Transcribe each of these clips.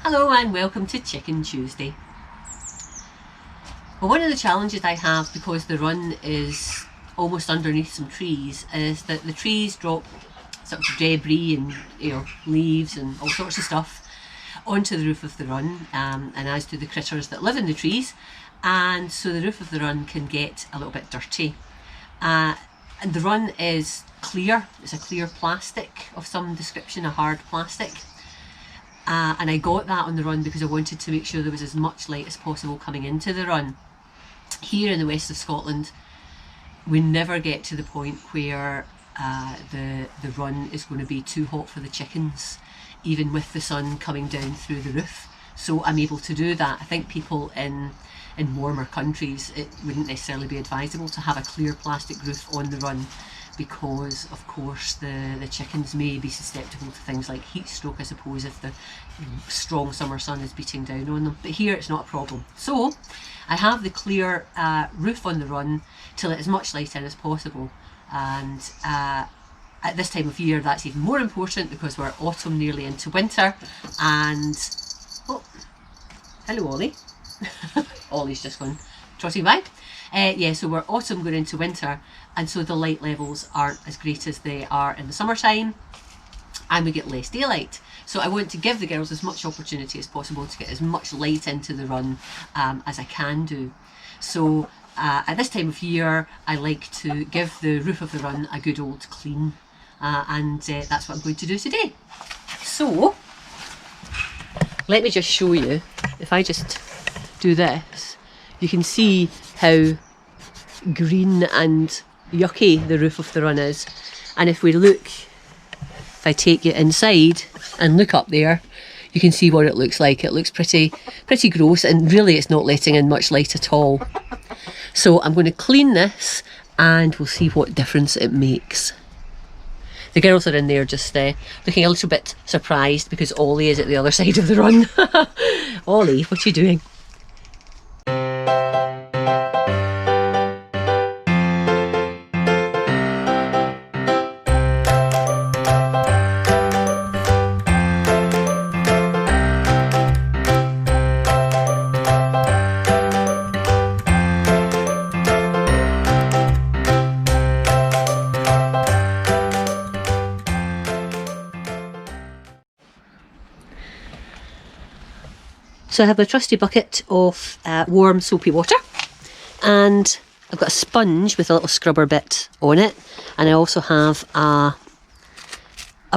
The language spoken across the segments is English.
Hello and welcome to Chicken Tuesday. Well, one of the challenges I have, because the run is almost underneath some trees, is that the trees drop sort of debris and leaves and all sorts of stuff onto the roof of the run, and as do the critters that live in the trees, and so the roof of the run can get a little bit dirty. And the run is clear, it's a clear plastic of some description, a hard plastic. And I got that on the run because I wanted to make sure there was as much light as possible coming into the run. Here in the west of Scotland, we never get to the point where the run is going to be too hot for the chickens, even with the sun coming down through the roof. So I'm able to do that. I think people in warmer countries, it wouldn't necessarily be advisable to have a clear plastic roof on the run, because of course the chickens may be susceptible to things like heat stroke, I suppose, if the strong summer sun is beating down on them. But here it's not a problem. So I have the clear roof on the run to let as much light in as possible, and at this time of year that's even more important because we're autumn nearly into winter. And oh, hello Ollie. Ollie's just gone trotting by. So we're autumn going into winter, and so the light levels aren't as great as they are in the summertime, and we get less daylight. So I want to give the girls as much opportunity as possible to get as much light into the run as I can do. So at this time of year I like to give the roof of the run a good old clean, and that's what I'm going to do today. So let me just show you. If I just do this, you can see how green and yucky the roof of the run is. And if I take you inside and look up there, you can see what it looks like. It looks pretty gross, and really it's not letting in much light at all. So I'm going to clean this and we'll see what difference it makes. The girls are in there just looking a little bit surprised because Ollie is at the other side of the run. Ollie, what are you doing? So I have a trusty bucket of warm soapy water, and I've got a sponge with a little scrubber bit on it, and I also have a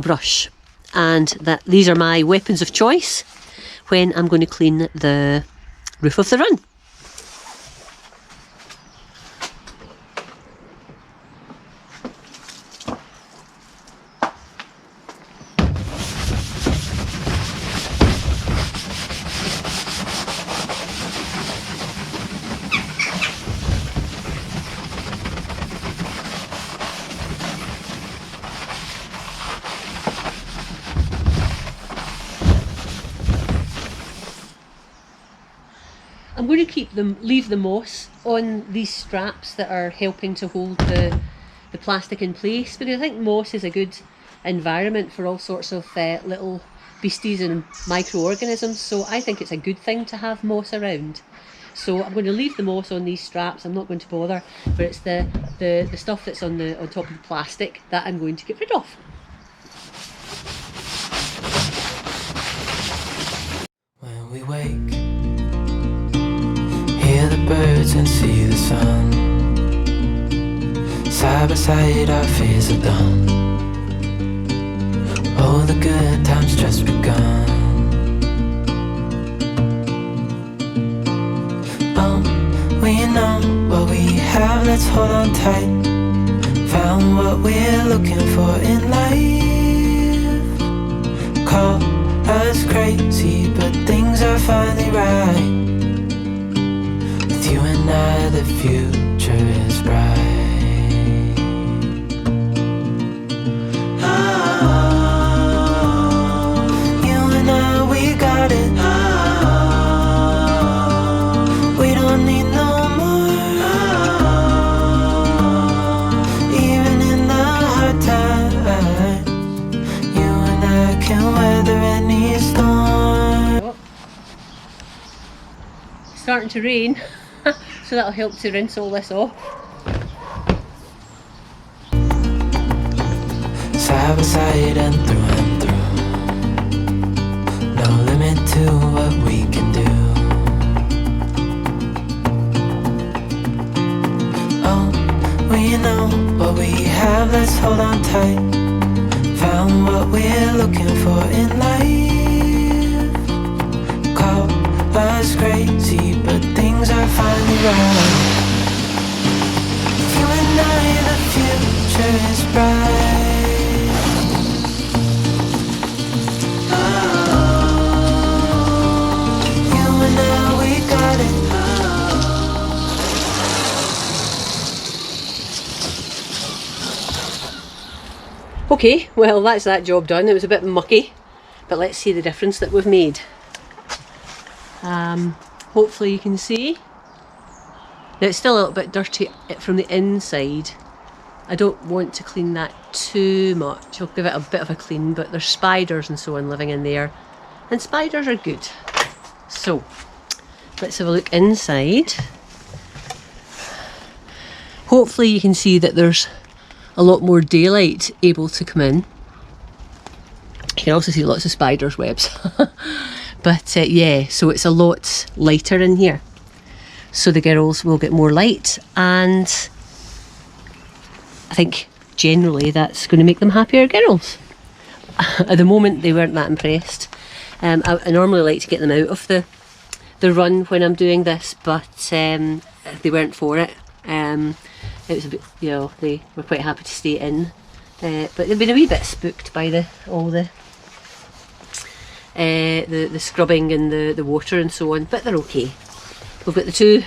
brush, and these are my weapons of choice when I'm going to clean the roof of the run. I'm going to leave the moss on these straps that are helping to hold the plastic in place, because I think moss is a good environment for all sorts of little beasties and microorganisms, so I think it's a good thing to have moss around. So I'm going to leave the moss on these straps. I'm not going to bother, but it's the stuff that's on top of the plastic that I'm going to get rid of. When we wake, hear the birds and see the sun. Side by side our fears are done. All the good times just begun. We know what we have, let's hold on tight. Found what we're looking for in life. Call us crazy, but things are finally right. With you and I, the future is bright. Oh, you and I, we got it. Oh, we don't need no more. Oh, even in the hard times, you and I can weather any storm. starting to rain, so that'll help to rinse all this off. Side by side and through. No limit to what we can do. Oh, we know what we have, let's hold on tight. Found what we're looking for in life. Call us crazy, but things are finally right. You and I, the future is bright. Okay, well that's that job done. It was a bit mucky, but let's see the difference that we've made. Hopefully you can see. Now it's still a little bit dirty from the inside. I don't want to clean that too much. I'll give it a bit of a clean, but there's spiders and so on living in there, and spiders are good. So let's have a look inside. Hopefully you can see that there's a lot more daylight able to come in. You can also see lots of spiders' webs. But yeah, so it's a lot lighter in here. So the girls will get more light, and I think generally that's going to make them happier girls. At the moment they weren't that impressed. I normally like to get them out of the run when I'm doing this, but they weren't for it. It was a bit, you know, they were quite happy to stay in, but they've been a wee bit spooked by all the scrubbing and the water and so on, but they're okay. We've got the two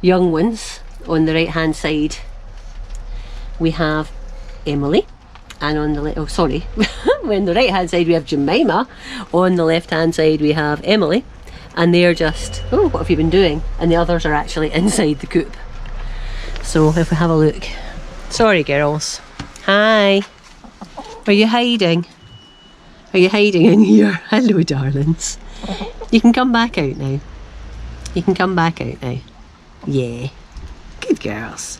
young ones on the right hand side. We have Emily, and on the on the right hand side we have Jemima. On the left hand side we have Emily, and they're just, oh, what have you been doing? And the others are actually inside the coop. So if we have a look, sorry girls, hi, are you hiding? Are you hiding in here? Hello darlings, you can come back out now. You can come back out now. Yeah, good girls.